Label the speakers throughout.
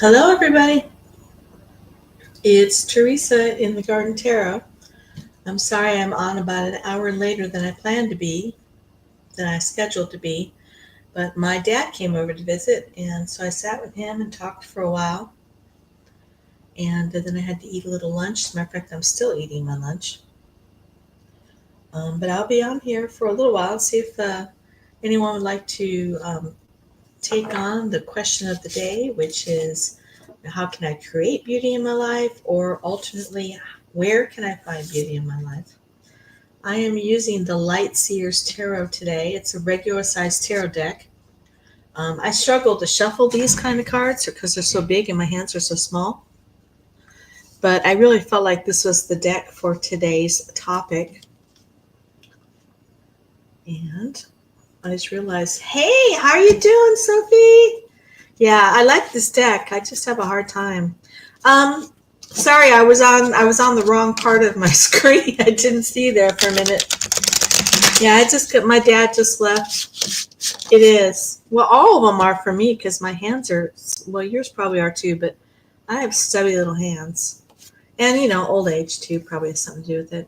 Speaker 1: Hello, everybody. It's Teresa in the Garden Tarot. I'm sorry I'm on about an hour later than I planned to be, than I scheduled to be, but my dad came over to visit, and so I sat with him and talked for a while, and then I had to eat a little lunch. As a matter of fact, I'm still eating my lunch. But I'll be on here for a little while and see if anyone would like to take on the question of the day, which is how can I create beauty in my life, or alternately, where can I find beauty in my life? I am using the Light Seers Tarot today. It's a regular size tarot deck. I struggle to shuffle these kind of cards because they're so big and my hands are so small. But I really felt like this was the deck for today's topic. And I just realized, hey, how are you doing, Sophie? Yeah, I like this deck. I just have a hard time. Sorry, I was on the wrong part of my screen. I didn't see you there for a minute. Yeah, my dad just left. It is. Well, all of them are for me because my hands are, well, yours probably are too, but I have stubby little hands. And, old age too probably has something to do with it.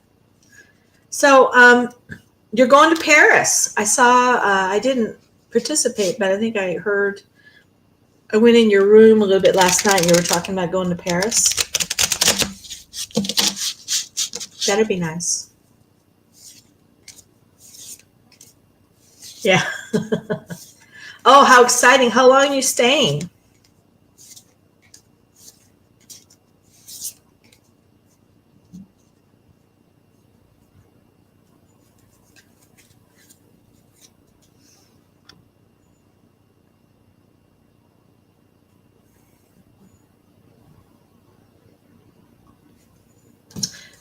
Speaker 1: So, you're going to Paris. I saw, I didn't participate, but I think I went in your room a little bit last night and you were talking about going to Paris. That'd be nice. Yeah. Oh, how exciting. How long are you staying?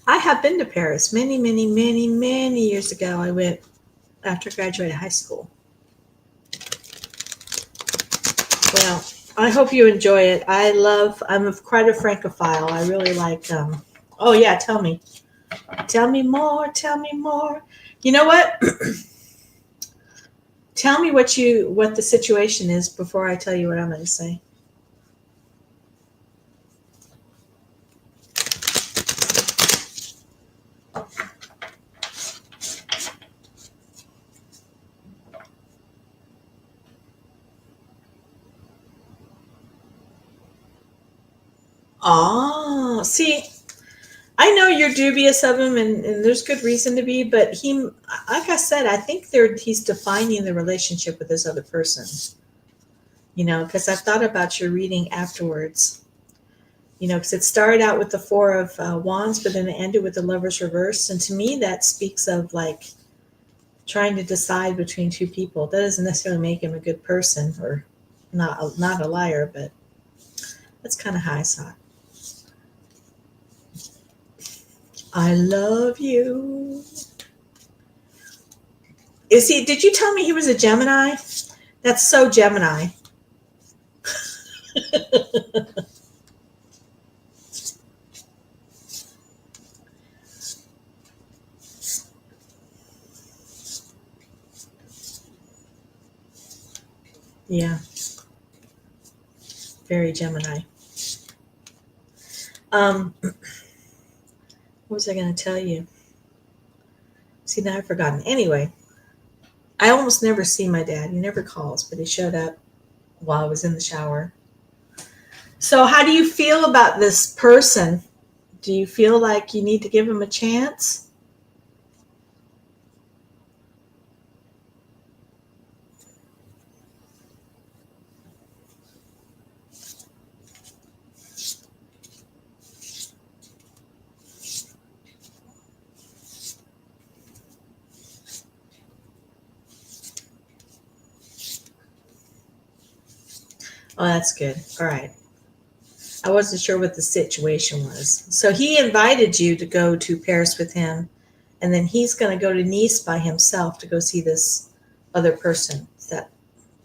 Speaker 1: I have been to Paris many, many, many, many years ago. I went after I graduated high school. Well, I hope you enjoy it. I'm quite a Francophile. I really like, oh yeah, tell me. Tell me more, tell me more. You know what? Tell me what the situation is before I tell you what I'm going to say. Oh, see, I know you're dubious of him, and there's good reason to be, but like I said, I think he's defining the relationship with this other person. Because I've thought about your reading afterwards. Because it started out with the Four of Wands, but then it ended with the Lover's Reverse, and to me, that speaks of like trying to decide between two people. That doesn't necessarily make him a good person or not a liar, but that's kind of how I saw it. I love you. Did you tell me he was a Gemini? That's so Gemini. Yeah. Very Gemini. What was I going to tell you? See, now I've forgotten. Anyway, I almost never see my dad. He never calls, but he showed up while I was in the shower. So how do you feel about this person? Do you feel like you need to give him a chance? Oh, that's good. All right. I wasn't sure what the situation was. So he invited you to go to Paris with him, and then he's going to go to Nice by himself to go see this other person.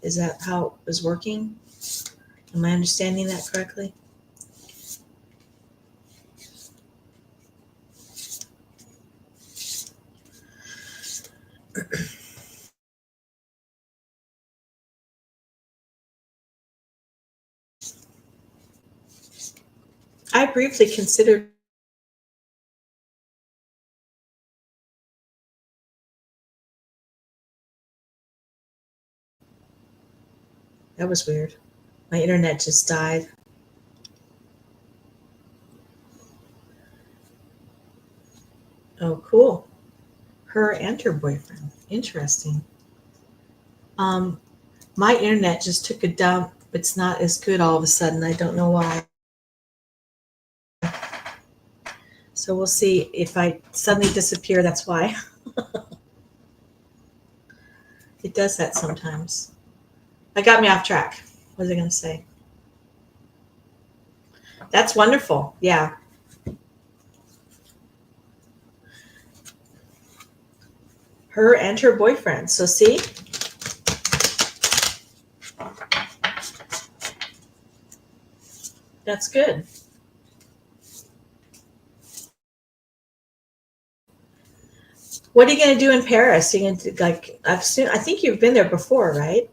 Speaker 1: Is that how it was working? Am I understanding that correctly? I briefly considered. That was weird. My internet just died. Oh, cool. Her and her boyfriend. Interesting. Um, my internet just took a dump. It's not as good all of a sudden. I don't know why. So we'll see if I suddenly disappear. That's why. It does that sometimes. That got me off track. What was I going to say? That's wonderful. Yeah. Her and her boyfriend. So see? That's good. What are you going to do in Paris? You going to like? I think you've been there before, right?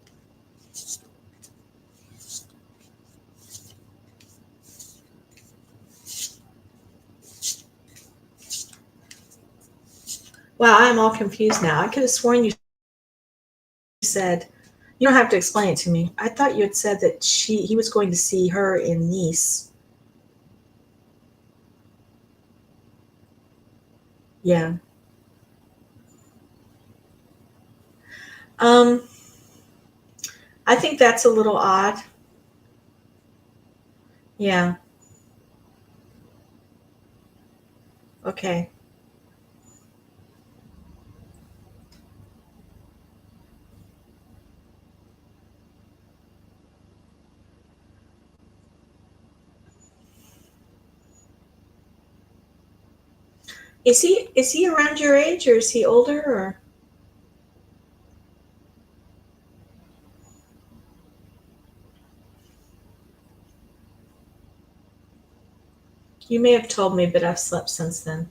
Speaker 1: Wow, I'm all confused now. I could have sworn you said you don't have to explain it to me. I thought you had said that he was going to see her in Nice. Yeah. Um, I think that's a little odd. Yeah. Okay. Is he around your age or is he older or you may have told me, but I've slept since then.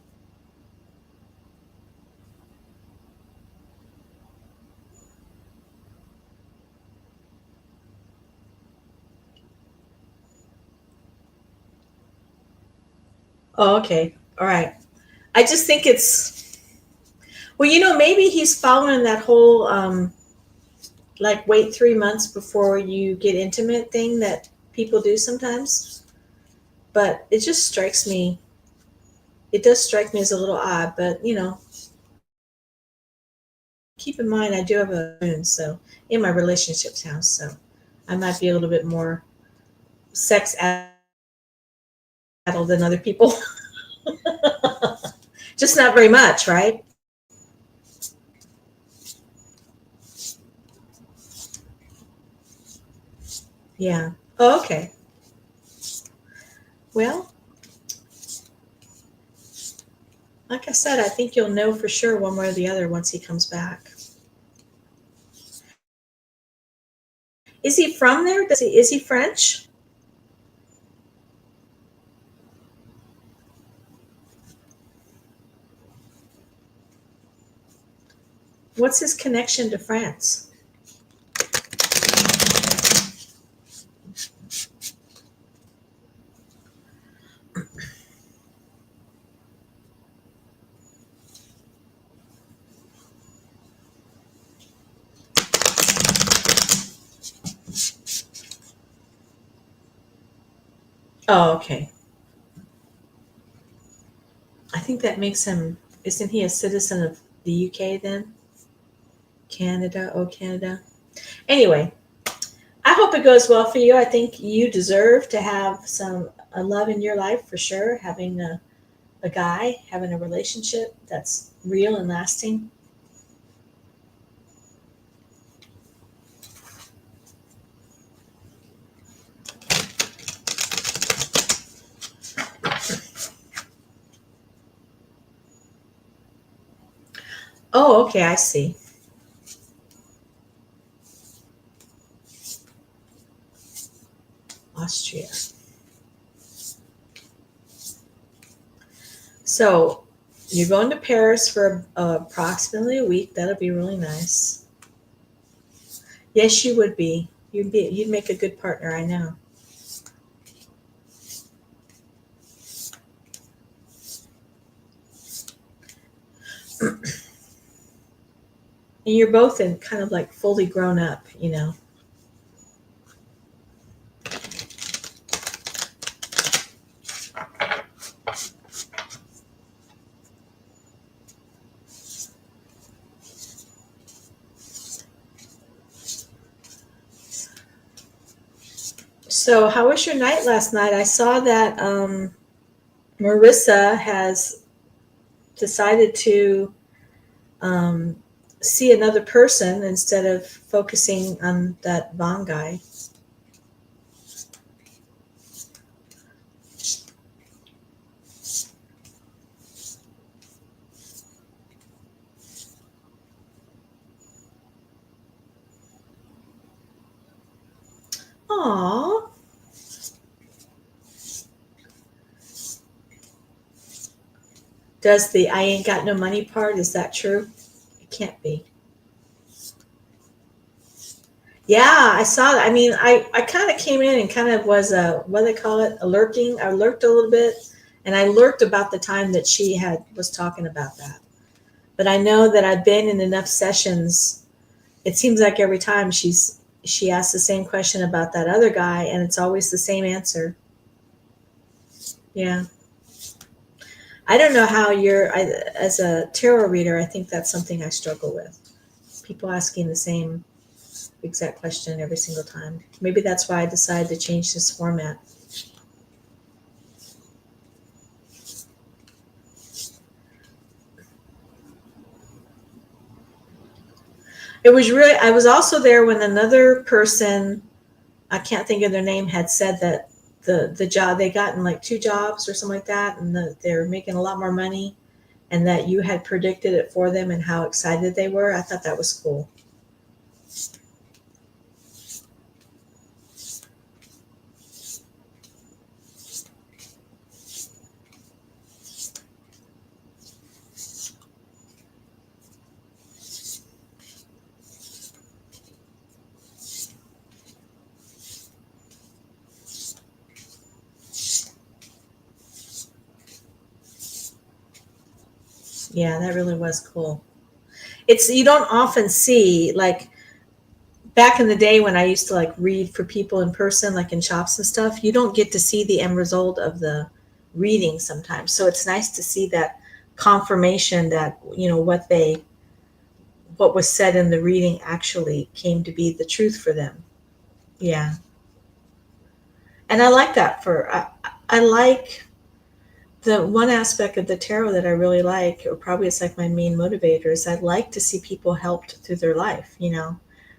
Speaker 1: Oh, okay. All right. I just think it's well, maybe he's following that whole like wait 3 months before you get intimate thing that people do sometimes. But it just strikes me. It does strike me as a little odd, but keep in mind I do have a wound, so in my relationships house, so I might be a little bit more sex addled than other people. Just not very much, right? Yeah. Oh, okay. Well, like I said, I think you'll know for sure one way or the other once he comes back. Is he from there? Is he French? What's his connection to France? Oh, okay. I think that makes him. Isn't he a citizen of the UK then? Canada, oh Canada. Anyway, I hope it goes well for you. I think you deserve to have some a love in your life for sure. Having a guy, having a relationship that's real and lasting. Oh, okay, I see. Austria. So you're going to Paris for approximately a week. That'll be really nice. Yes, you would be. You'd make a good partner. I know. And you're both in kind of like fully grown up, So, how was your night last night? I saw that Marissa has decided to um, see another person instead of focusing on that Vaughn guy. Aww. Does the I ain't got no money part, is that true? It can't be. Yeah, I saw that. I mean, I kind of came in and kind of was what do they call it? A lurking. I lurked a little bit, and I lurked about the time that she was talking about that. But I know that I've been in enough sessions. It seems like every time she asks the same question about that other guy, and it's always the same answer. Yeah. I don't know how as a tarot reader, I think that's something I struggle with. People asking the same exact question every single time. Maybe that's why I decided to change this format. I was also there when another person, I can't think of their name, had said that the job they got in like 2 jobs or something like that, and they're making a lot more money, and that you had predicted it for them and how excited they were. I thought that was cool. Yeah, that really was cool. It's you don't often see, like, back in the day when I used to like read for people in person, like in shops and stuff, you don't get to see the end result of the reading sometimes. So it's nice to see that confirmation that, what was said in the reading actually came to be the truth for them. Yeah. And I like that I like the one aspect of the tarot that I really like, or probably it's like my main motivator, is I'd like to see people helped through their life,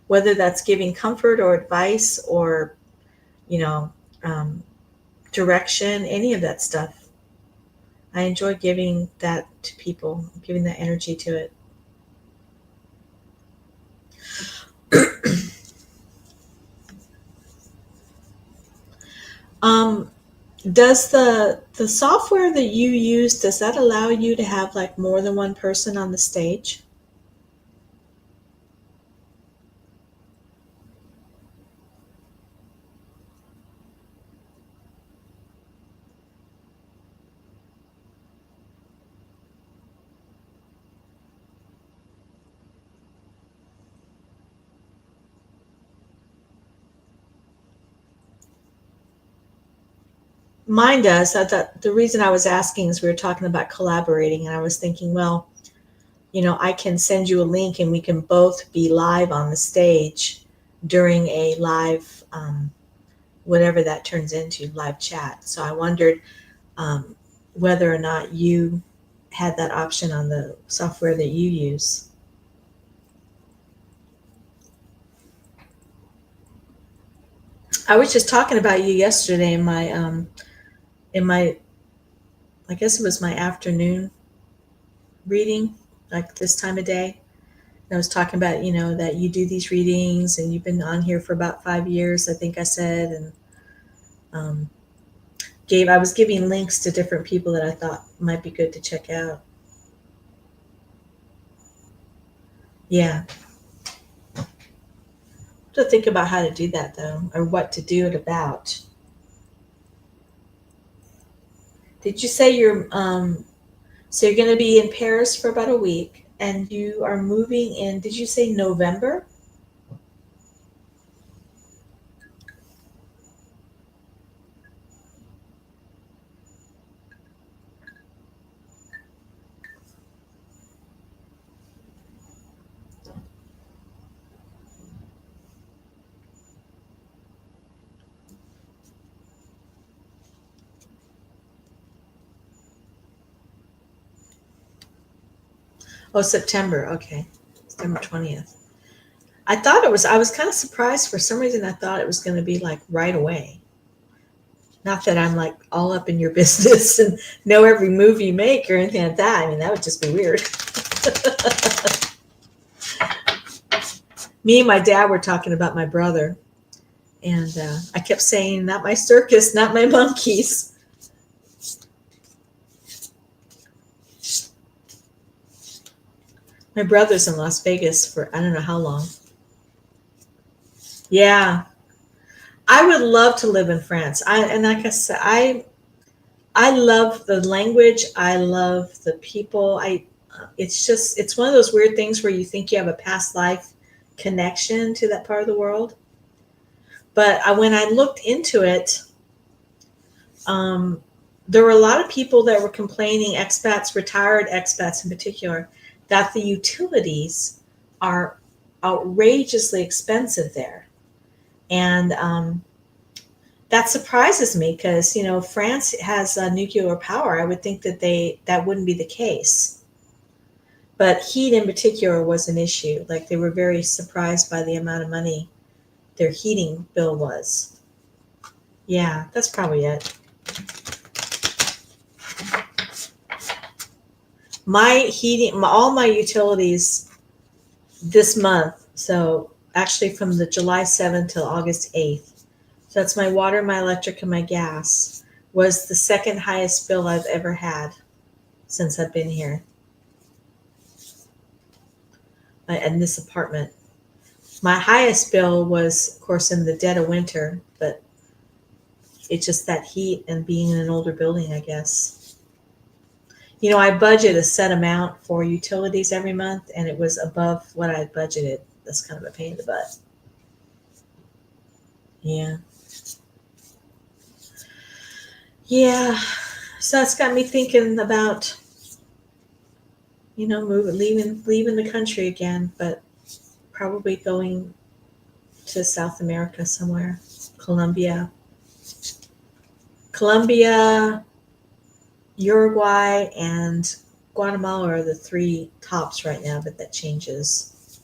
Speaker 1: whether that's giving comfort or advice or, you know, um, direction, any of that stuff. I enjoy giving that to people, giving that energy to it. Um, does the software that you use, does that allow you to have like more than one person on the stage? Mine does. The reason I was asking is we were talking about collaborating, and I was thinking, well, I can send you a link and we can both be live on the stage during a live, whatever that turns into, live chat. So I wondered um, whether or not you had that option on the software that you use. I was just talking about you yesterday in my I guess it was my afternoon reading, like this time of day. I was talking about, that you do these readings and you've been on here for about 5 years, I think I said, and um, I was giving links to different people that I thought might be good to check out. Yeah. To think about how to do that though, or what to do it about. Did you say so you're going to be in Paris for about a week? And you are moving in, did you say November? Oh, September. Okay. September 20th. I was kind of surprised for some reason. I thought it was going to be like right away. Not that I'm like all up in your business and know every move you make or anything like that. I mean, that would just be weird. Me and my dad were talking about my brother, and I kept saying, not my circus, not my monkeys. My brother's in Las Vegas for I don't know how long. Yeah, I would love to live in France. And like I said, I love the language. I love the people. It's one of those weird things where you think you have a past life connection to that part of the world. But when I looked into it, there were a lot of people that were complaining, expats, retired expats in particular, that the utilities are outrageously expensive there. And that surprises me because, France has nuclear power. I would think that wouldn't be the case. But heat in particular was an issue. Like they were very surprised by the amount of money their heating bill was. Yeah, that's probably it. All my utilities this month, so actually from the July 7th till August 8th, so that's my water, my electric, and my gas, was the second highest bill I've ever had since I've been here. In this apartment. My highest bill was, of course, in the dead of winter, but it's just that heat and being in an older building, I guess. I budget a set amount for utilities every month, and it was above what I budgeted. That's kind of a pain in the butt. Yeah. Yeah. So it's got me thinking about, leaving the country again, but probably going to South America somewhere. Colombia, Uruguay, and Guatemala are the three tops right now, but that changes.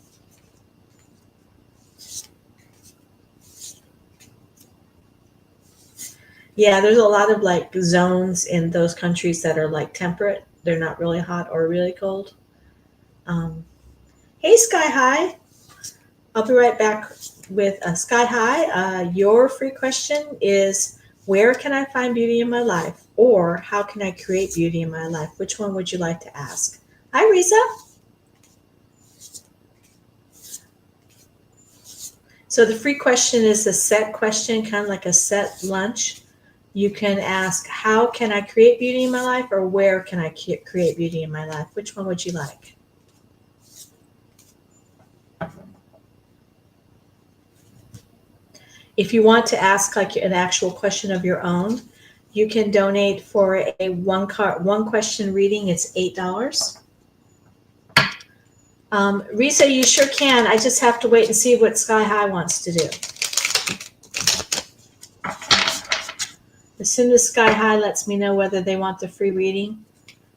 Speaker 1: Yeah, there's a lot of like zones in those countries that are like temperate. They're not really hot or really cold. Hey, Sky High. I'll be right back with Sky High. Your free question is, where can I find beauty in my life? Or how can I create beauty in my life? Which one would you like to ask? Hi, Risa. So the free question is a set question, kind of like a set lunch. You can ask, how can I create beauty in my life? Or where can I create beauty in my life? Which one would you like? If you want to ask like an actual question of your own, you can donate for a one question reading. It's $8. Risa, you sure can. I just have to wait and see what Sky High wants to do. As soon as Sky High lets me know whether they want the free reading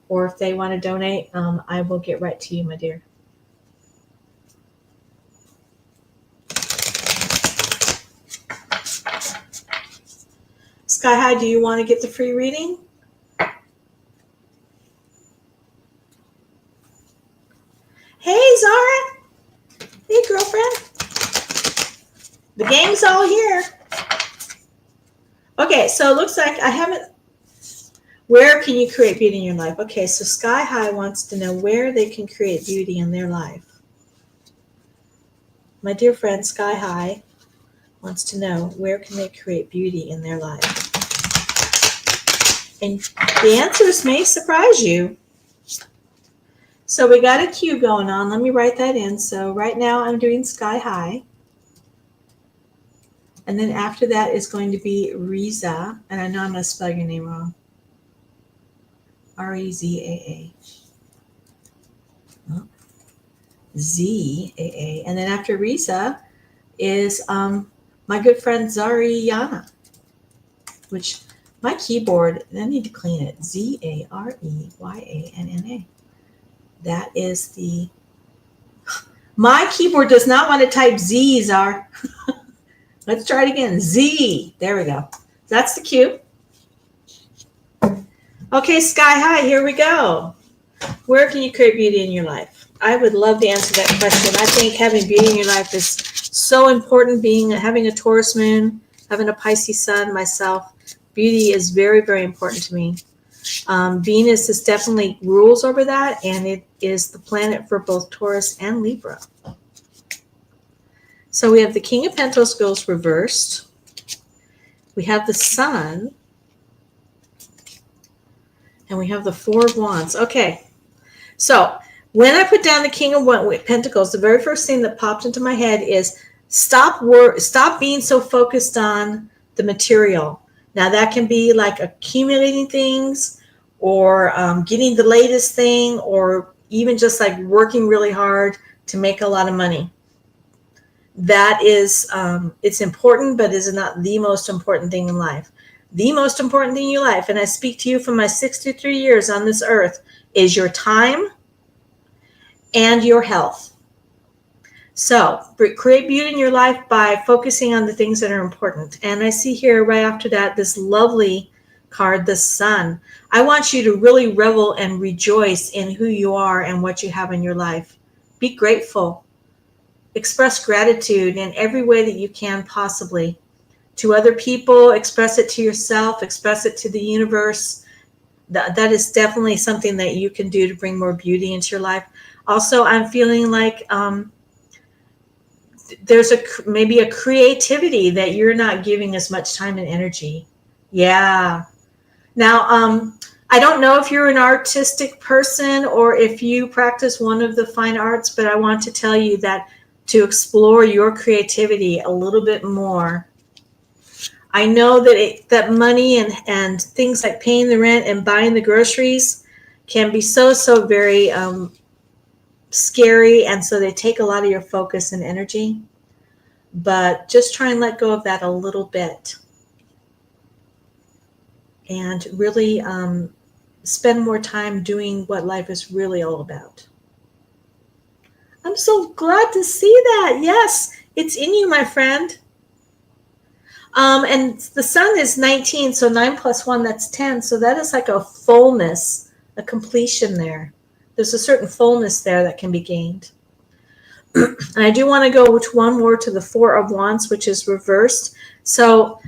Speaker 1: or if they want to donate, I will get right to you, my dear. Sky High, do you want to get the free reading? Hey, Zara. Hey, girlfriend. The gang's all here. Okay, so it looks like I haven't. Where can you create beauty in your life? Okay, so Sky High wants to know where they can create beauty in their life. My dear friend Sky High wants to know, where can they create beauty in their life? And the answers may surprise you. So we got a Q going on. Let me write that in. So right now I'm doing sky high. And then after that is going to be Reza. And I know I'm going to spell your name wrong. Rezaa. Oh. Zaa. And then after Reza is my good friend Zariana, which my keyboard, I need to clean it. Zareyanna. That is the, my keyboard does not want to type Z, Zar. Let's try it again. Z. There we go. That's the cue. Okay, sky high, here we go. Where can you create beauty in your life? I would love to answer that question. I think having beauty in your life is so important. Having a Taurus moon, having a Pisces sun, myself, beauty is very, very important to me. Venus is definitely rules over that, and it is the planet for both Taurus and Libra. So we have the King of Pentacles reversed. We have the Sun. And we have the Four of Wands. Okay. So when I put down the King of Pentacles, the very first thing that popped into my head is stop being so focused on the material. Now that can be like accumulating things, or getting the latest thing, or even just like working really hard to make a lot of money. That is, it's important, but is not the most important thing in life. The most important thing in your life, and I speak to you from my 63 years on this earth, is your time and your health. So create beauty in your life by focusing on the things that are important. And I see here right after that this lovely card, the Sun. I want you to really revel and rejoice in who you are and what you have in your life. Be grateful. Express gratitude in every way that you can possibly. To other people, express it to yourself, express it to the universe. That is definitely something that you can do to bring more beauty into your life. Also, I'm feeling like there's maybe a creativity that you're not giving as much time and energy. Yeah. Now, I don't know if you're an artistic person or if you practice one of the fine arts, but I want to tell you that to explore your creativity a little bit more. I know that money and things like paying the rent and buying the groceries can be so very scary, and so they take a lot of your focus and energy. But just try and let go of that a little bit, and really spend more time doing what life is really all about. I'm so glad to see that. Yes, it's in you, my friend. And the Sun is 19, so 9 plus 1, that's 10. So that is like a fullness, a completion there. There's a certain fullness there that can be gained. And I do want to go with one more to the Four of Wands, which is reversed. So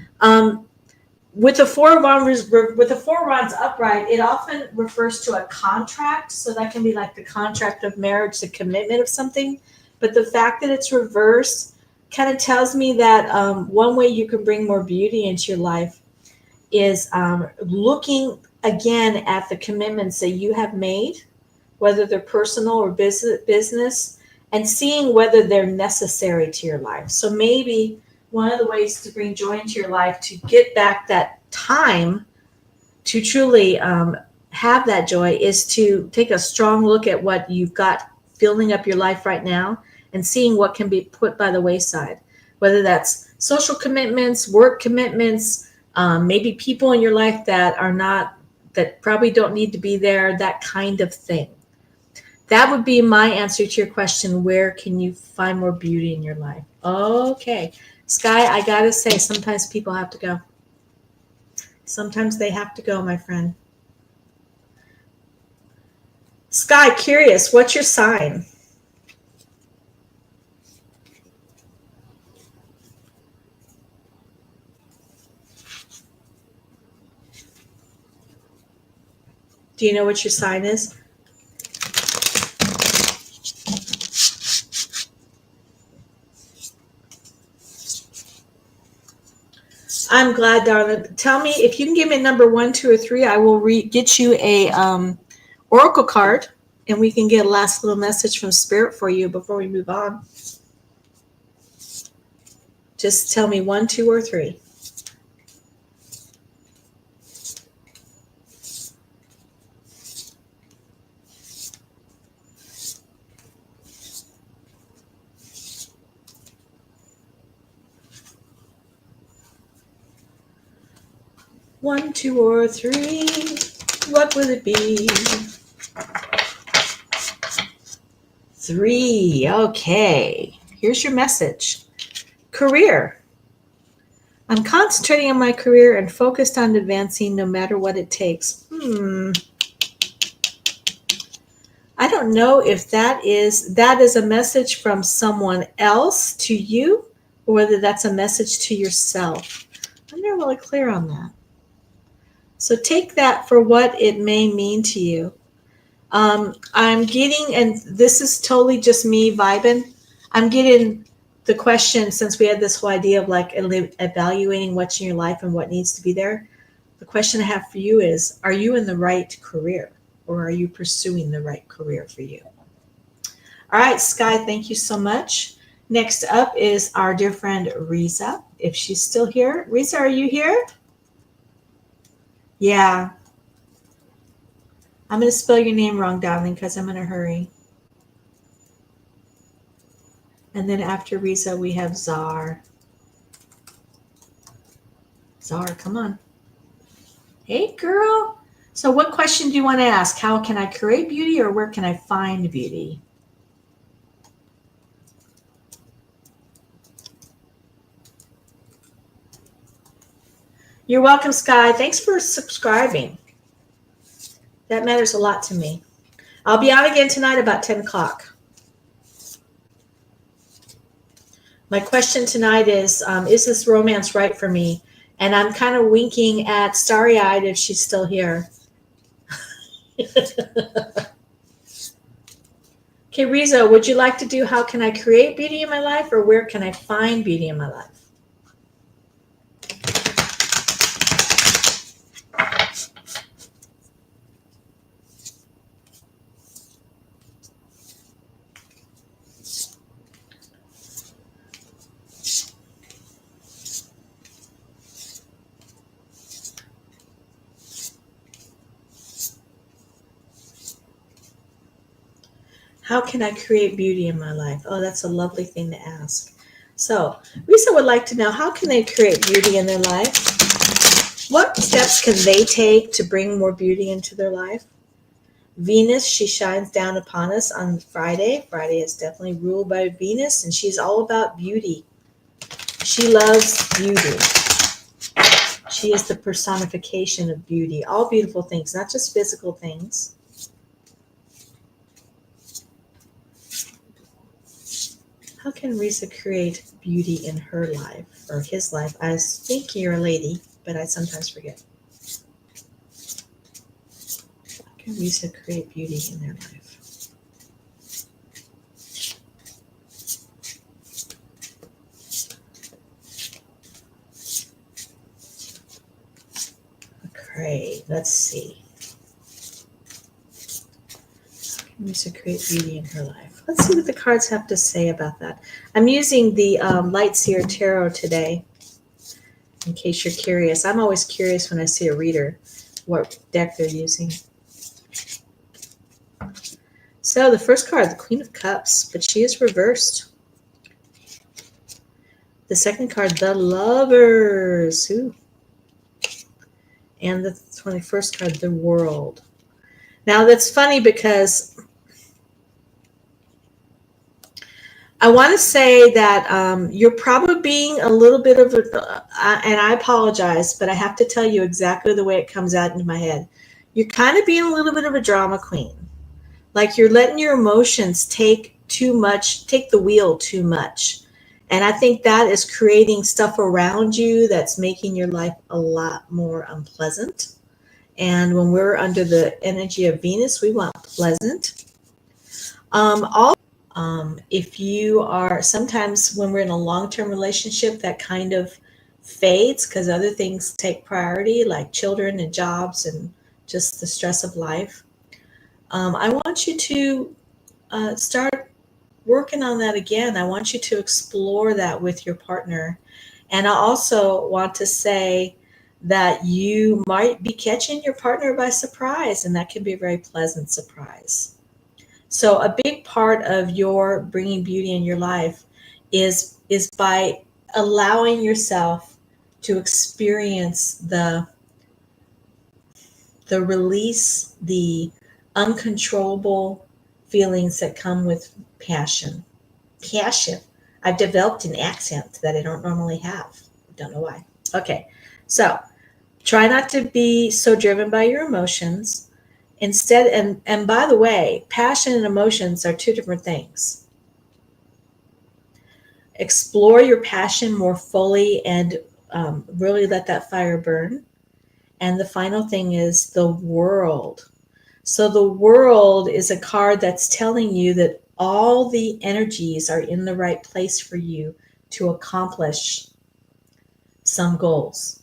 Speaker 1: with the Four of Wands upright, it often refers to a contract. So that can be like the contract of marriage, the commitment of something. But the fact that it's reversed kind of tells me that one way you can bring more beauty into your life is looking again at the commitments that you have made, whether they're personal or business, and seeing whether they're necessary to your life. So maybe one of the ways to bring joy into your life, to get back that time to truly have that joy, is to take a strong look at what you've got filling up your life right now, and seeing what can be put by the wayside, whether that's social commitments, work commitments, maybe people in your life that probably don't need to be there, that kind of thing. That would be my answer to your question. Where can you find more beauty in your life? Okay. Sky, I gotta say, sometimes people have to go. Sometimes they have to go, my friend. Sky, curious, what's your sign? Do you know what your sign is? I'm glad, darling. Tell me if you can give me a number 1, 2, or 3. I will get you a oracle card. And we can get a last little message from Spirit for you before we move on. Just tell me 1, 2, or 3. One, 2, or 3. What will it be? 3. Okay. Here's your message. Career. I'm concentrating on my career and focused on advancing no matter what it takes. I don't know if that is a message from someone else to you, or whether that's a message to yourself. I'm not really clear on that. So take that for what it may mean to you. I'm getting, and this is totally just me vibing, I'm getting the question, since we had this whole idea of like evaluating what's in your life and what needs to be there. The question I have for you is, are you in the right career, or are you pursuing the right career for you? All right, Sky, thank you so much. Next up is our dear friend Riza, if she's still here. Riza, are you here? Yeah. I'm going to spell your name wrong, darling, because I'm in a hurry. And then after Riza, we have Zar. Zar, come on. Hey, girl. So what question do you want to ask? How can I create beauty, or where can I find beauty? You're welcome, Sky. Thanks for subscribing. That matters a lot to me. I'll be on again tonight about 10 o'clock. My question tonight is this romance right for me? And I'm kind of winking at Starry-Eyed if she's still here. Okay, Riza, would you like to do how can I create beauty in my life, or where can I find beauty in my life? How can I create beauty in my life? Oh, that's a lovely thing to ask. So, Lisa would like to know, how can they create beauty in their life? What steps can they take to bring more beauty into their life? Venus, she shines down upon us on Friday. Friday is definitely ruled by Venus, and she's all about beauty. She loves beauty. She is the personification of beauty. All beautiful things, not just physical things. How can Risa create beauty in her life, or his life? I think you're a lady, but I sometimes forget. How can Risa create beauty in their life? Okay, let's see. How can Risa create beauty in her life? Let's see what the cards have to say about that. I'm using the Lightseer Tarot today, in case you're curious. I'm always curious when I see a reader what deck they're using. So the first card, the Queen of Cups, but she is reversed. The second card, the Lovers. Ooh. And the 21st card, the World. Now that's funny because I want to say that you're probably being a little bit of a, and I apologize, but I have to tell you exactly the way it comes out into my head. You're kind of being a little bit of a drama queen. Like you're letting your emotions take the wheel too much. And I think that is creating stuff around you that's making your life a lot more unpleasant. And when we're under the energy of Venus, we want pleasant. If you are, sometimes when we're in a long-term relationship, that kind of fades because other things take priority, like children and jobs and just the stress of life. I want you to start working on that again. I want you to explore that with your partner. And I also want to say that you might be catching your partner by surprise, and that can be a very pleasant surprise. So a big part of your bringing beauty in your life is by allowing yourself to experience the release, the uncontrollable feelings that come with passion. Passion. I've developed an accent that I don't normally have. Don't know why. Okay, so try not to be so driven by your emotions. Instead, and by the way, passion and emotions are two different things. Explore your passion more fully and really let that fire burn. And the final thing is the world. So the world is a card that's telling you that all the energies are in the right place for you to accomplish some goals.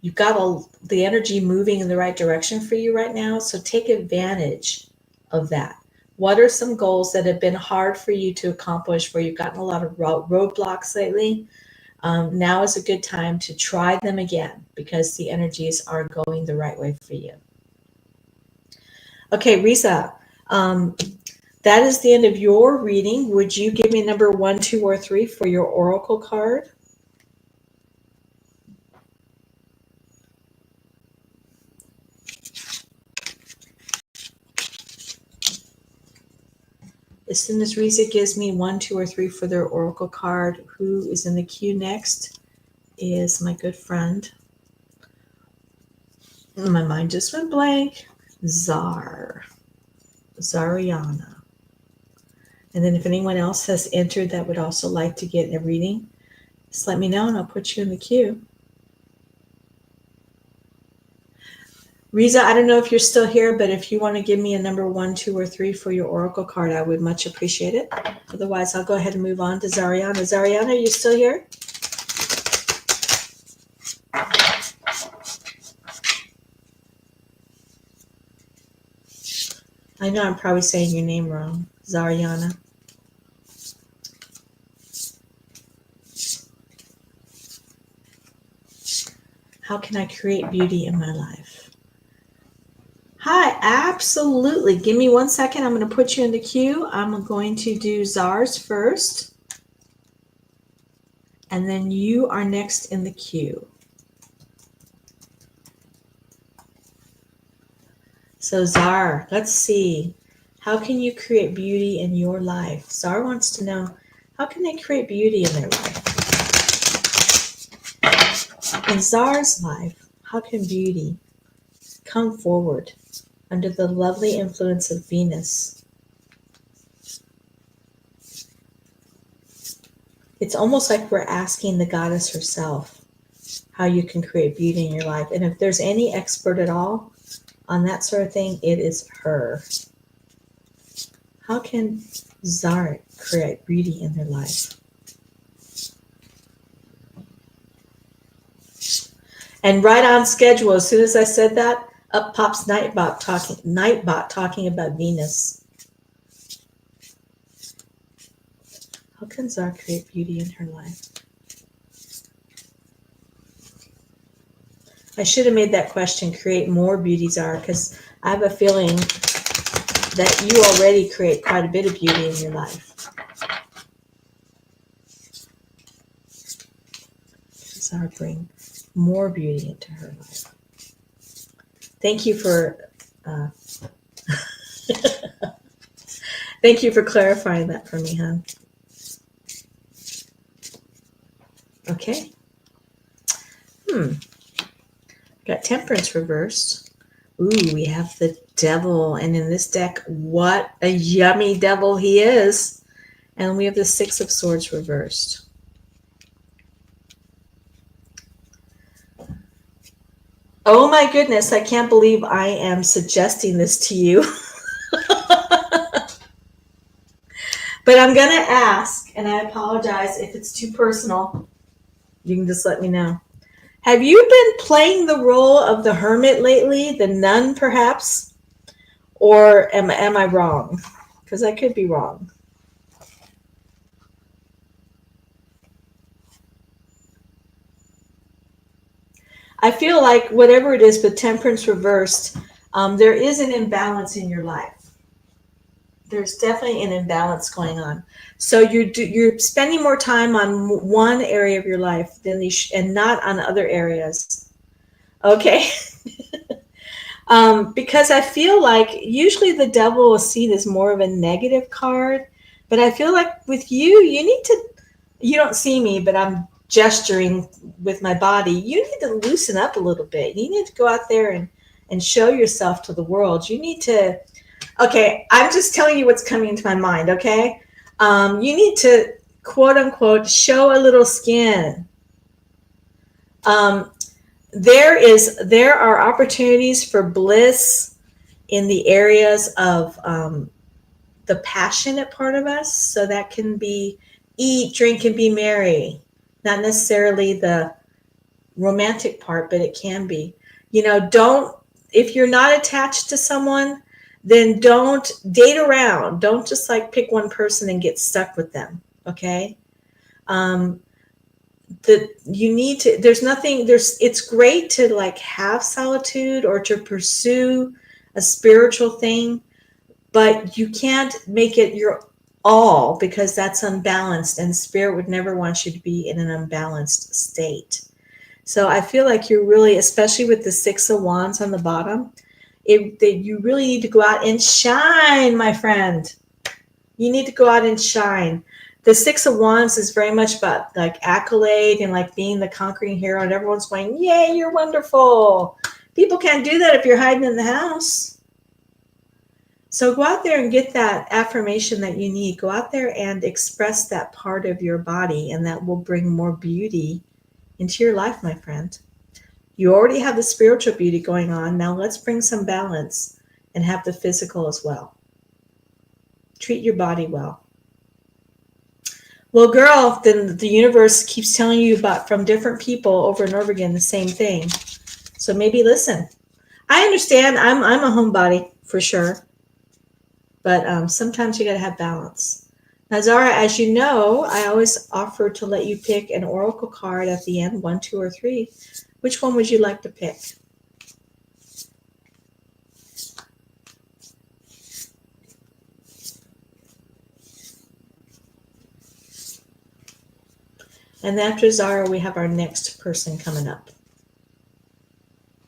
Speaker 1: You've got the energy moving in the right direction for you right now, so take advantage of that. What are some goals that have been hard for you to accomplish, where you've gotten a lot of roadblocks lately? Now is a good time to try them again because the energies are going the right way for you. Okay, Risa, that is the end of your reading. Would you give me number 1, 2, or 3 for your oracle card? As soon as Risa gives me 1, 2, or 3 for their oracle card, who is in the queue next is my good friend. My mind just went blank. Zariana. And then if anyone else has entered that would also like to get a reading, just let me know and I'll put you in the queue. Riza, I don't know if you're still here, but if you want to give me a number 1, 2, or 3 for your oracle card, I would much appreciate it. Otherwise, I'll go ahead and move on to Zariana. Zariana, are you still here? I know I'm probably saying your name wrong, Zariana. How can I create beauty in my life? Hi, absolutely. Give me 1 second. I'm going to put you in the queue. I'm going to do Zars first. And then you are next in the queue. So Zar, let's see. How can you create beauty in your life? Zar wants to know, how can they create beauty in their life? In Zar's life, how can beauty come forward under the lovely influence of Venus? It's almost like we're asking the goddess herself how you can create beauty in your life. And if there's any expert at all on that sort of thing, it is her. How can Zar create beauty in their life? And right on schedule, as soon as I said that, up pops Nightbot talking about Venus. How can Zar create beauty in her life? I should have made that question create more beauty, Zar, because I have a feeling that you already create quite a bit of beauty in your life. Zar bring more beauty into her life. Thank you for thank you for clarifying that for me, hon. Okay. Got Temperance reversed. Ooh, we have the Devil, and in this deck, what a yummy devil he is. And we have the Six of Swords reversed. Oh my goodness, I can't believe I am suggesting this to you. But I'm going to ask, and I apologize if it's too personal. You can just let me know. Have you been playing the role of the hermit lately? The nun, perhaps? Or am I wrong? Because I could be wrong. I feel like whatever it is, but temperance reversed, there is an imbalance in your life. There's definitely an imbalance going on. So you're spending more time on one area of your life than and not on other areas. Okay. Because I feel like usually the devil is seen as more of a negative card, but I feel like with you, you don't see me, but I'm gesturing with my body. You need to loosen up a little bit. You need to go out there and show yourself to the world. You need to, okay, I'm just telling you what's coming into my mind, okay? You need to, quote unquote, show a little skin. There are opportunities for bliss in the areas of the passionate part of us. So that can be eat, drink, and be merry. Not necessarily the romantic part, but it can be. If you're not attached to someone, then don't date around. Don't just like pick one person and get stuck with them. Okay. It's great to like have solitude or to pursue a spiritual thing, but you can't make it your all, because that's unbalanced, and spirit would never want you to be in an unbalanced state. So I feel like you're really, especially with the 6 of Wands on the bottom, that you really need to go out and shine, my friend. You need to go out and shine. The 6 of Wands is very much about like accolade and like being the conquering hero, and everyone's going, yay, you're wonderful. People can't do that if you're hiding in the house. So go out there and get that affirmation that you need. Go out there and express that part of your body, and that will bring more beauty into your life, my friend. You already have the spiritual beauty going on. Now let's bring some balance and have the physical as well. Treat your body well. Well, girl, then the universe keeps telling you about from different people over and over again the same thing. So maybe listen. I understand. I'm a homebody for sure, but sometimes you got to have balance. Now, Zara, as you know, I always offer to let you pick an oracle card at the end, 1, 2, or 3. Which one would you like to pick? And after Zara, we have our next person coming up.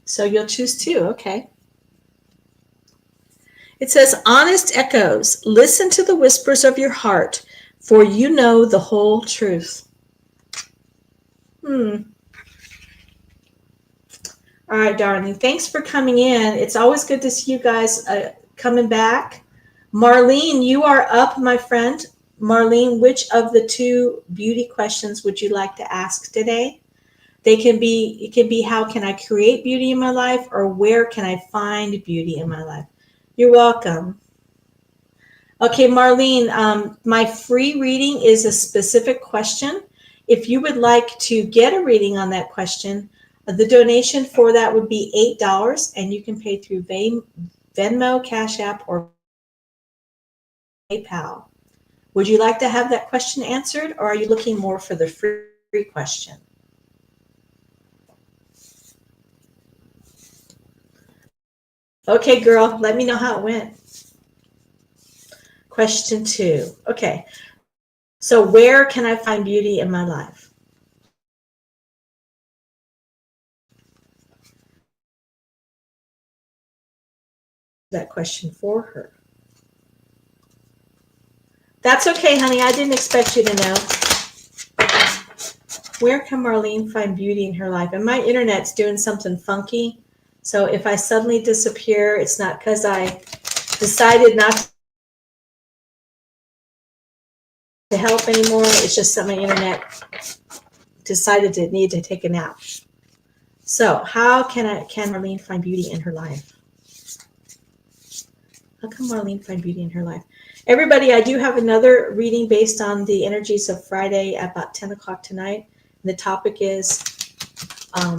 Speaker 1: So you'll choose 2, okay. It says, honest echoes, listen to the whispers of your heart, for you know the whole truth. All right, darling. Thanks for coming in. It's always good to see you guys coming back. Marlene, you are up, my friend. Marlene, which of the 2 beauty questions would you like to ask today? It can be how can I create beauty in my life, or where can I find beauty in my life? You're welcome. Okay, Marlene, my free reading is a specific question. If you would like to get a reading on that question, the donation for that would be $8, and you can pay through Venmo, CashApp, or PayPal. Would you like to have that question answered, or are you looking more for the free question? Okay, girl, let me know how it went. Question 2. Okay. So where can I find beauty in my life? That question for her. That's okay, honey. I didn't expect you to know. Where can Marlene find beauty in her life? And my internet's doing something funky. So if I suddenly disappear, it's not because I decided not to help anymore. It's just that my internet decided to need to take a nap. So how can Marlene find beauty in her life? How can Marlene find beauty in her life? Everybody, I do have another reading based on the energies of Friday at about 10 o'clock tonight. And the topic is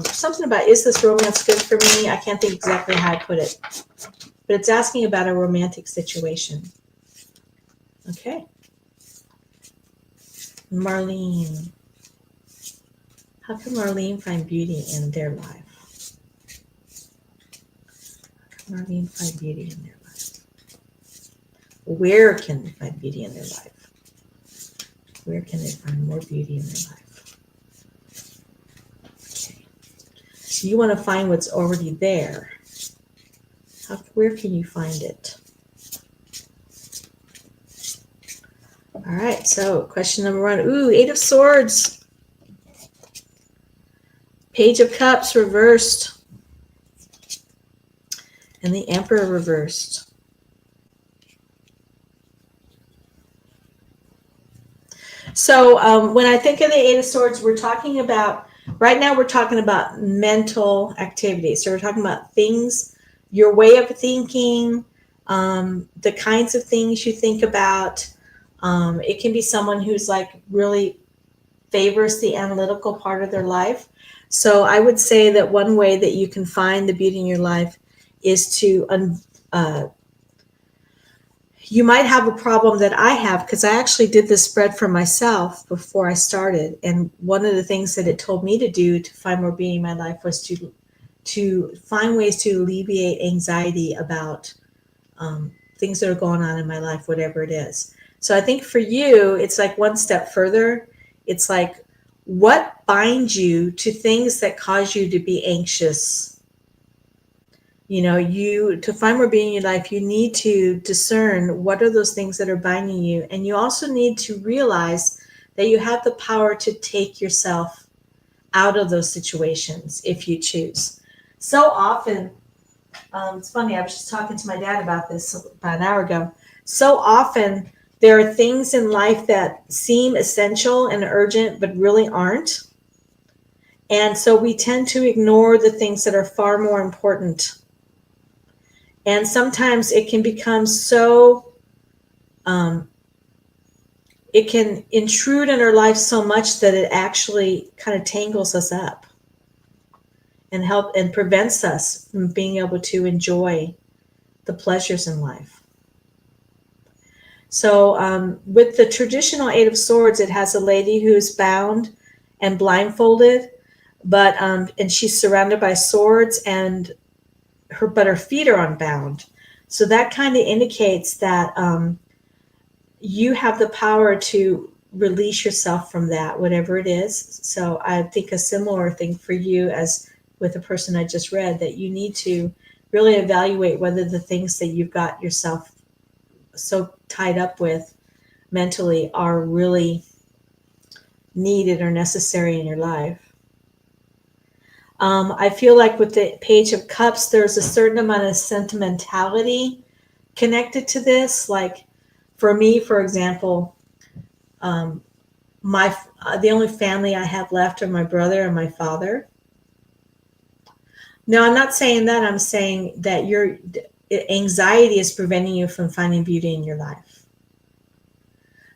Speaker 1: something about, is this romance good for me? I can't think exactly how I put it. but it's asking about a romantic situation. Okay. Marlene. How can Marlene find beauty in their life? How can Marlene find beauty in their life? Where can they find beauty in their life? Where can they find more beauty in their life? Okay. So you want to find what's already there. Where can you find it? All right, so question number 1. Ooh, 8 of Swords. Page of Cups reversed. And the Emperor reversed. So when I think of the 8 of Swords, we're talking about, right now we're talking about mental activity. So we're talking about things, your way of thinking, the kinds of things you think about. It can be someone who's like really favors the analytical part of their life. So I would say that one way that you can find the beauty in your life is to, you might have a problem that I have, because I actually did this spread for myself before I started. And one of the things that it told me to do to find more beauty in my life was to find ways to alleviate anxiety about things that are going on in my life, whatever it is. So I think for you, it's like one step further. It's like, what binds you to things that cause you to be anxious? You know, to find more beauty in your life, you need to discern what are those things that are binding you. And you also need to realize that you have the power to take yourself out of those situations if you choose. So often, it's funny, I was just talking to my dad about this about an hour ago. So often, there are things in life that seem essential and urgent, but really aren't. And so we tend to ignore the things that are far more important. And sometimes it can become so, it can intrude in our life so much that it actually kind of tangles us up and prevents us from being able to enjoy the pleasures in life. So with the traditional 8 of Swords, it has a lady who's bound and blindfolded, but and she's surrounded by swords, and her feet are unbound. So that kind of indicates that you have the power to release yourself from that, whatever it is. So I think a similar thing for you as with the person I just read, that you need to really evaluate whether the things that you've got yourself so tied up with mentally are really needed or necessary in your life. I feel like with the Page of Cups, there's a certain amount of sentimentality connected to this. Like for me, for example, the only family I have left are my brother and my father. No, I'm not saying that. I'm saying that your anxiety is preventing you from finding beauty in your life.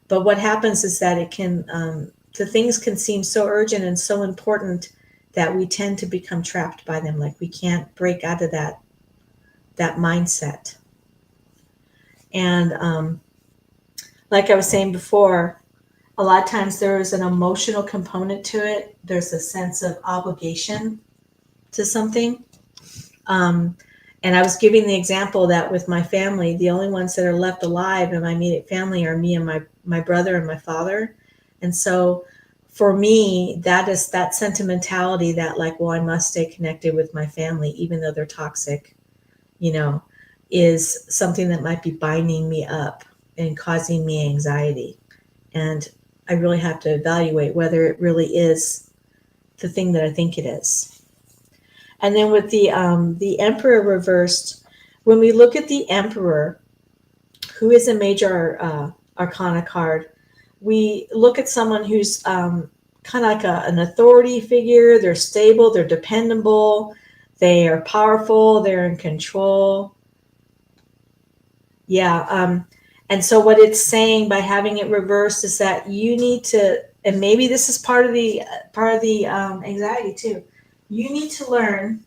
Speaker 1: But what happens is that it can, the things can seem so urgent and so important that we tend to become trapped by them. Like we can't break out of that mindset. And like I was saying before, a lot of times there is an emotional component to it. There's a sense of obligation to something. And I was giving the example that with my family, the only ones that are left alive in my immediate family are me and my brother and my father. And so for me, that is that sentimentality that like, well, I must stay connected with my family, even though they're toxic, is something that might be binding me up and causing me anxiety. And I really have to evaluate whether it really is the thing that I think it is. And then with the Emperor reversed, when we look at the Emperor, who is a major arcana card, we look at someone who's kind of like an authority figure. They're stable, they're dependable, they are powerful, they're in control. Yeah. And so what it's saying by having it reversed is that you need to, and maybe this is part of the anxiety too. You need to learn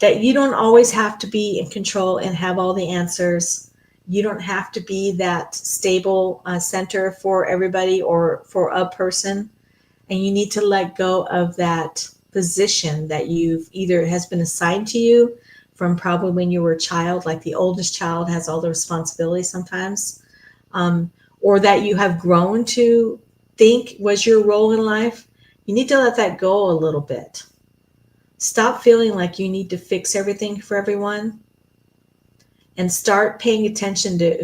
Speaker 1: that you don't always have to be in control and have all the answers. You don't have to be that stable center for everybody or for a person. And you need to let go of that position that you've either has been assigned to you from probably when you were a child, like the oldest child has all the responsibility sometimes, or that you have grown to think was your role in life. You need to let that go a little bit. Stop feeling like you need to fix everything for everyone and start paying attention to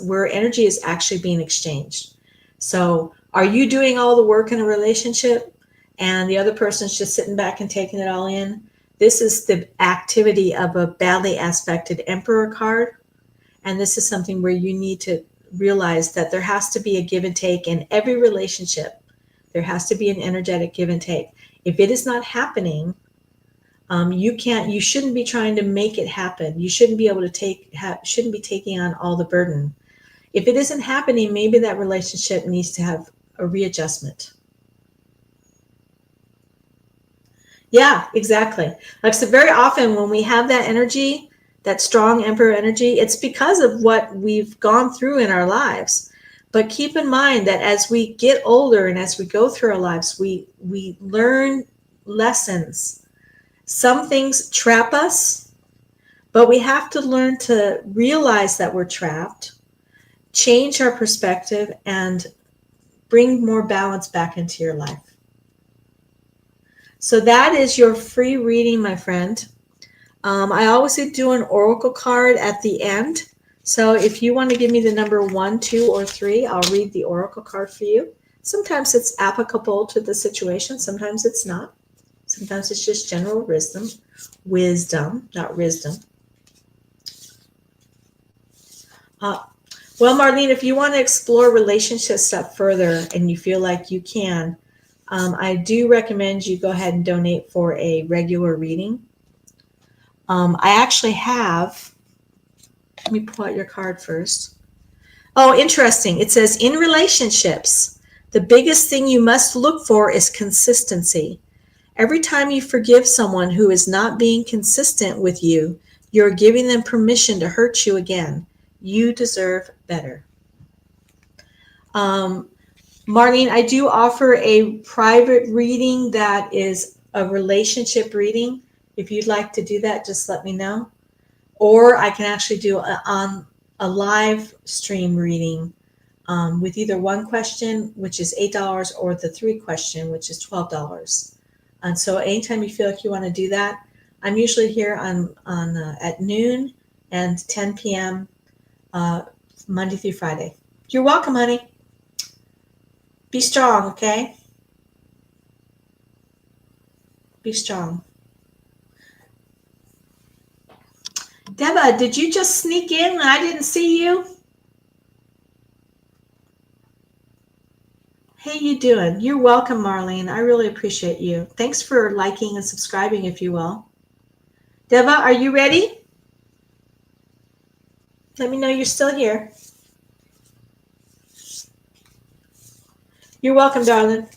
Speaker 1: where energy is actually being exchanged. So are you doing all the work in a relationship and the other person's just sitting back and taking it all in? This is the activity of a badly aspected Emperor card. And this is something where you need to realize that there has to be a give and take in every relationship. There has to be an energetic give and take. If it is not happening, you shouldn't be trying to make it happen. You shouldn't be able to shouldn't be taking on all the burden. If it isn't happening, maybe that relationship needs to have a readjustment. Yeah, exactly. Like, so very often when we have that energy, that strong Emperor energy, it's because of what we've gone through in our lives. But keep in mind that as we get older and as we go through our lives, we learn lessons. Some things trap us, but we have to learn to realize that we're trapped, change our perspective, and bring more balance back into your life. So that is your free reading, my friend. I always do an oracle card at the end. So if you want to give me the number 1, 2, or 3, I'll read the oracle card for you. Sometimes it's applicable to the situation. Sometimes it's not. Sometimes it's just general wisdom, not wisdom. Well, Marlene, if you want to explore relationship stuff further and you feel like you can, I do recommend you go ahead and donate for a regular reading. I actually have, let me pull out your card first. Oh, interesting. It says, in relationships, the biggest thing you must look for is consistency. Every time you forgive someone who is not being consistent with you, you're giving them permission to hurt you again. You deserve better. Marlene, I do offer a private reading that is a relationship reading. If you'd like to do that, just let me know. Or I can actually do on a live stream reading with either one question, which is $8, or the 3 question, which is $12. And so anytime you feel like you want to do that, I'm usually here at noon and 10 p.m. Monday through Friday. You're welcome, honey. Be strong, okay? Be strong. Deba, did you just sneak in and I didn't see you? Hey, you doing? You're welcome, Marlene. I really appreciate you. Thanks for liking and subscribing, if you will. Deba, are you ready? Let me know you're still here. You're welcome, darling.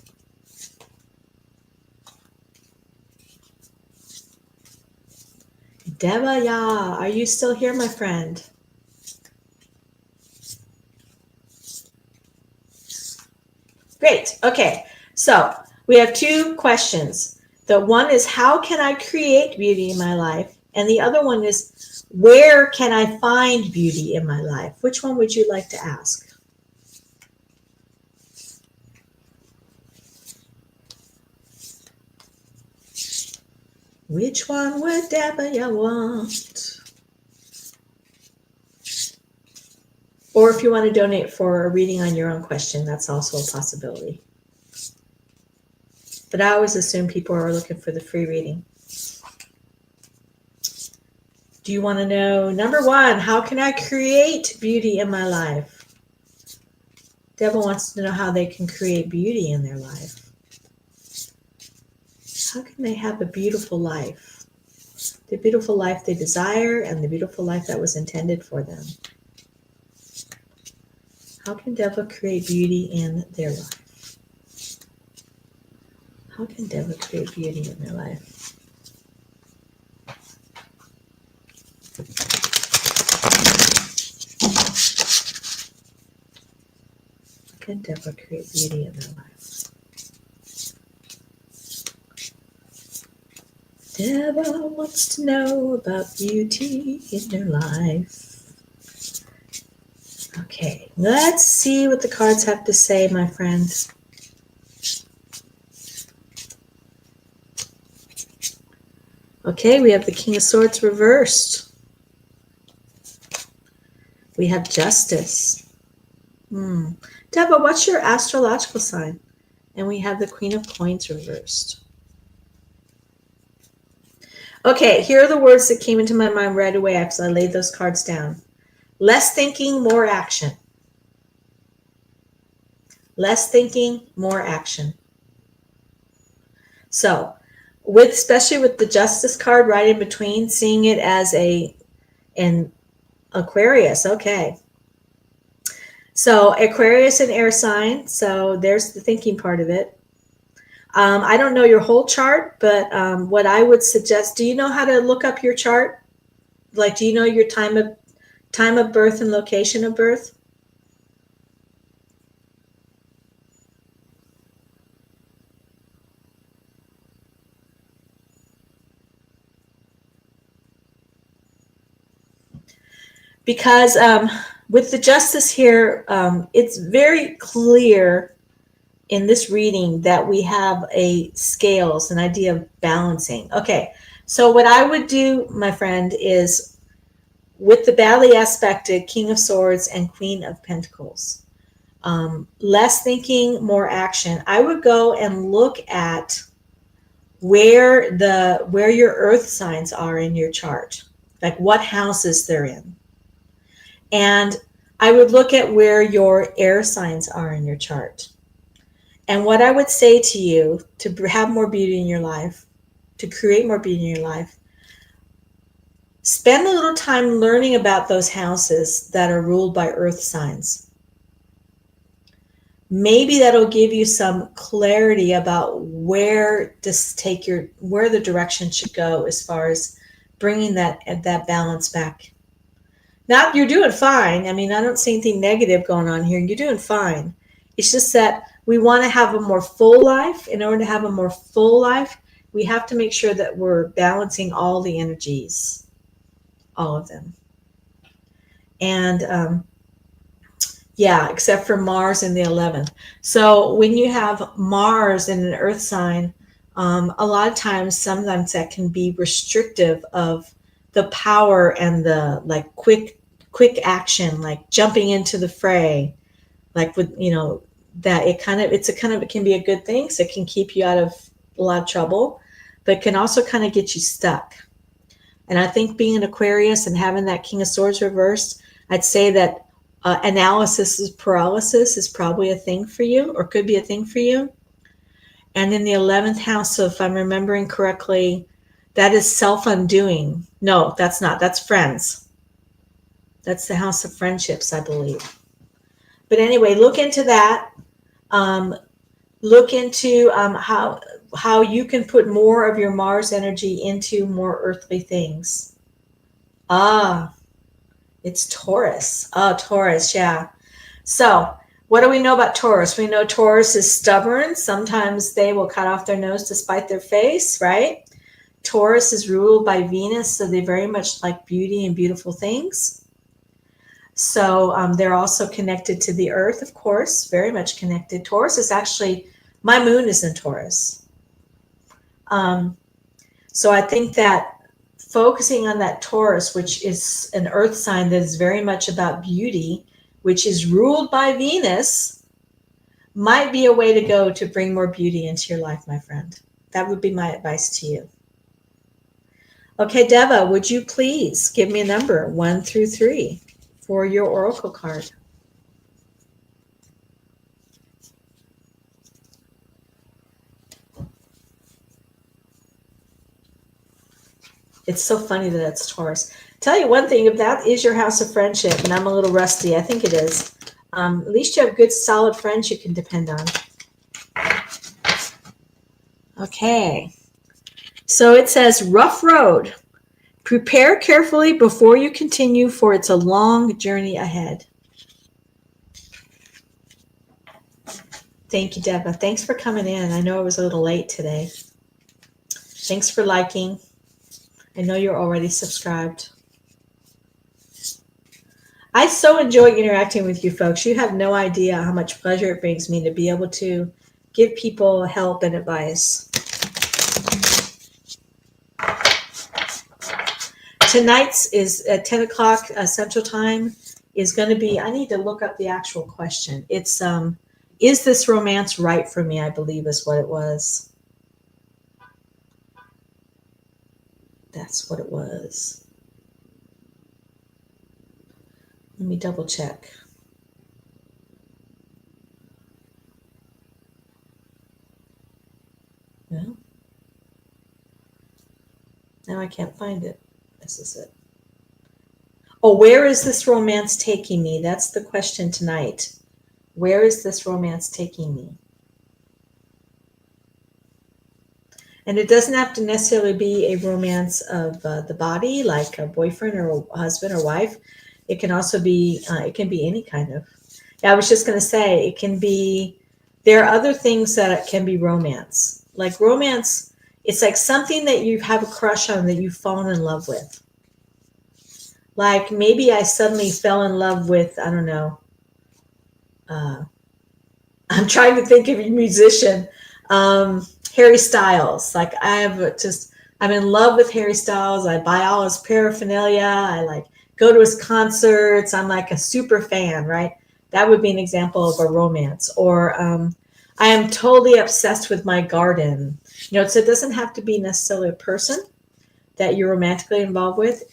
Speaker 1: Deba, yeah, are you still here, my friend? Great. Okay. So we have 2 questions. The one is, how can I create beauty in my life? And the other one is, where can I find beauty in my life? Which one would you like to ask? Which one would Deba want? Or if you want to donate for a reading on your own question, that's also a possibility. But I always assume people are looking for the free reading. Do you want to know, number 1, how can I create beauty in my life? Deba wants to know how they can create beauty in their life. How can they have a beautiful life? The beautiful life they desire and the beautiful life that was intended for them. How can Deba create beauty in their life? How can Deba create beauty in their life? can Deborah create beauty in their life? Deborah wants to know about beauty in their life. Okay, let's see what the cards have to say, my friends. Okay, we have the King of Swords reversed. We have Justice. Deborah, what's your astrological sign? And we have the Queen of Coins reversed. Okay, here are the words that came into my mind right away after I laid those cards down. Less thinking, more action. Less thinking, more action. So, especially with the Justice card right in between, seeing it as an Aquarius. Okay. So Aquarius and air sign. So there's the thinking part of it. I don't know your whole chart, but what I would suggest, do you know how to look up your chart? Like, do you know your time of birth and location of birth? Because with the Justice here, it's very clear in this reading that we have a scales, an idea of balancing. Okay, so what I would do, my friend, is with the badly aspected King of Swords and Queen of Pentacles, less thinking, more action. I would go and look at where your earth signs are in your chart, like what houses they're in. And I would look at where your air signs are in your chart. And what I would say to you to have more beauty in your life, to create more beauty in your life, spend a little time learning about those houses that are ruled by earth signs. Maybe that'll give you some clarity about where the direction should go as far as bringing that balance back. Now, you're doing fine. I mean, I don't see anything negative going on here. You're doing fine. It's just that we want to have a more full life. In order to have a more full life, we have to make sure that we're balancing all the energies, all of them. And yeah, except for Mars in the 11th. So when you have Mars in an earth sign, a lot of times, sometimes that can be restrictive of the power and the like quick action, like jumping into the fray, like with, that it can be a good thing. So it can keep you out of a lot of trouble, but it can also kind of get you stuck. And I think being an Aquarius and having that King of Swords reversed, I'd say that analysis paralysis is probably a thing for you, or could be a thing for you. And in the 11th house, so if I'm remembering correctly, that is self-undoing. No, that's not. That's friends. That's the house of friendships, I believe. But anyway, look into that. Look into how you can put more of your Mars energy into more earthly things. It's Taurus. Oh, Taurus, yeah. So what do we know about Taurus? We know Taurus is stubborn. Sometimes they will cut off their nose to spite their face, right? Taurus is ruled by Venus, so they very much like beauty and beautiful things. So they're also connected to the earth, of course, very much connected. Taurus is actually, my moon is in Taurus. So I think that focusing on that Taurus, which is an earth sign that is very much about beauty, which is ruled by Venus, might be a way to go to bring more beauty into your life, my friend. That would be my advice to you. Okay, Deva, would you please give me a number 1 through 3 for your oracle card? It's so funny that it's Taurus. Tell you one thing, if that is your house of friendship, and I'm a little rusty, I think it is, at least you have good, solid friends you can depend on. Okay. So it says, rough road. Prepare carefully before you continue, for it's a long journey ahead. Thank you, Deborah. Thanks for coming in. I know it was a little late today. Thanks for liking. I know you're already subscribed. I so enjoy interacting with you folks. You have no idea how much pleasure it brings me to be able to give people help and advice. Tonight's is at 10 o'clock Central Time is going to be, I need to look up the actual question. It's, is this romance right for me? I believe is what it was. That's what it was. Let me double check. No. Now I can't find it. This is it. Oh, where is this romance taking me? That's the question tonight. Where is this romance taking me? And it doesn't have to necessarily be a romance of the body, like a boyfriend or a husband or wife. It can also be, it can be any kind of. Yeah, I was just going to say, it can be, there are other things that can be romance. Like romance, it's like something that you have a crush on that you've fallen in love with. Like maybe I suddenly fell in love with, I don't know, I'm trying to think of a musician, Harry Styles. Like I'm in love with Harry Styles. I buy all his paraphernalia. I like go to his concerts. I'm like a super fan, right? That would be an example of a romance. Or I am totally obsessed with my garden. So it doesn't have to be necessarily a person that you're romantically involved with.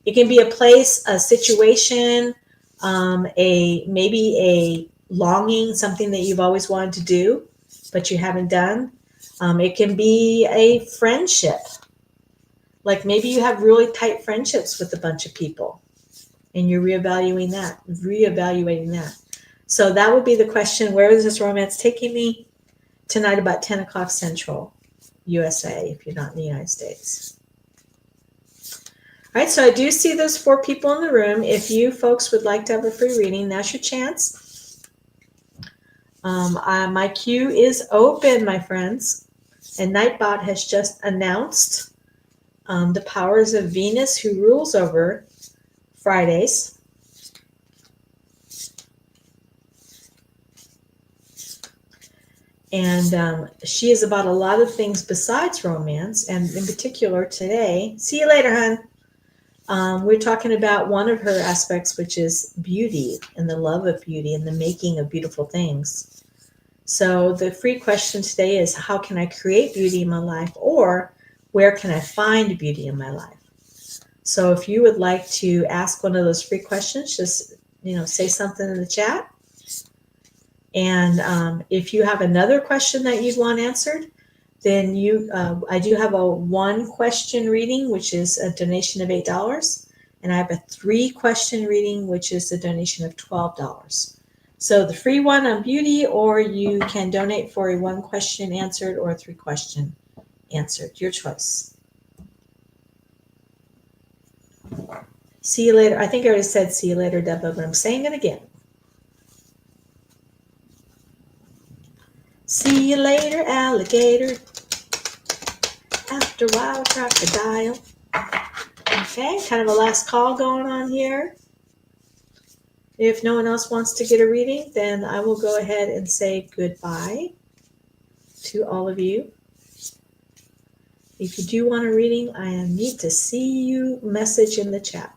Speaker 1: It can be a place, a situation, maybe a longing, something that you've always wanted to do, but you haven't done. It can be a friendship. Like maybe you have really tight friendships with a bunch of people and you're reevaluating that. So that would be the question, where is this romance taking me? Tonight about 10 o'clock Central, USA, if you're not in the United States. All right, so I do see those 4 people in the room. If you folks would like to have a free reading, now's your chance. My queue is open, my friends. And Nightbot has just announced the powers of Venus, who rules over Fridays. And she is about a lot of things besides romance. And in particular today, see you later, hon. We're talking about one of her aspects, which is beauty and the love of beauty and the making of beautiful things. So the free question today is, how can I create beauty in my life, or where can I find beauty in my life? So if you would like to ask one of those free questions, just say something in the chat. And if you have another question that you'd want answered, then I do have a 1 question reading, which is a donation of $8. And I have a 3 question reading, which is a donation of $12. So the free one on beauty, or you can donate for a 1 question answered or a 3 question answered. Your choice. See you later. I think I already said see you later, Deborah, but I'm saying it again. See you later, alligator. After a while, crocodile. Okay, kind of a last call going on here. If no one else wants to get a reading, then I will go ahead and say goodbye to all of you. If you do want a reading, I need to see you message in the chat.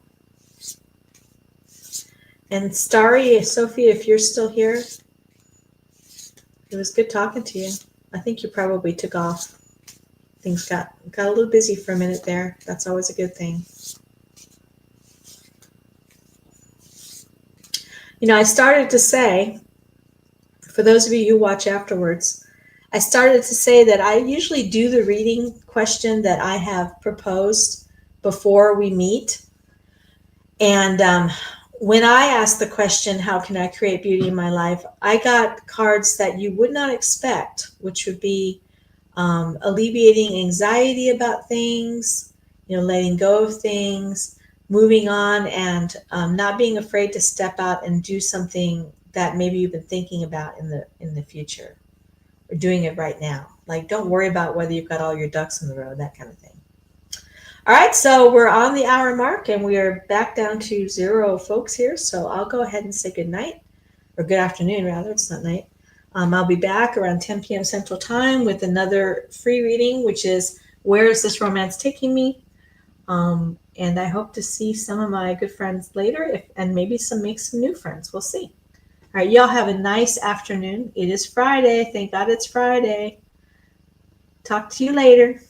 Speaker 1: And Starry, Sophie, if you're still here, it was good talking to you. I think you probably took off. Things got a little busy for a minute there. That's always a good thing. I started to say, for those of you who watch afterwards, I started to say that I usually do the reading question that I have proposed before we meet. And when I asked the question, how can I create beauty in my life, I got cards that you would not expect, which would be alleviating anxiety about things, letting go of things, moving on, and not being afraid to step out and do something that maybe you've been thinking about in the future, or doing it right now. Like, don't worry about whether you've got all your ducks in the row, that kind of thing. All right, so we're on the hour mark, and we are back down to 0 folks here. So I'll go ahead and say good night, or good afternoon, rather. It's not night. I'll be back around 10 p.m. Central Time with another free reading, which is Where Is This Romance Taking Me? And I hope to see some of my good friends later, and maybe make some new friends. We'll see. All right, y'all have a nice afternoon. It is Friday. Thank God it's Friday. Talk to you later.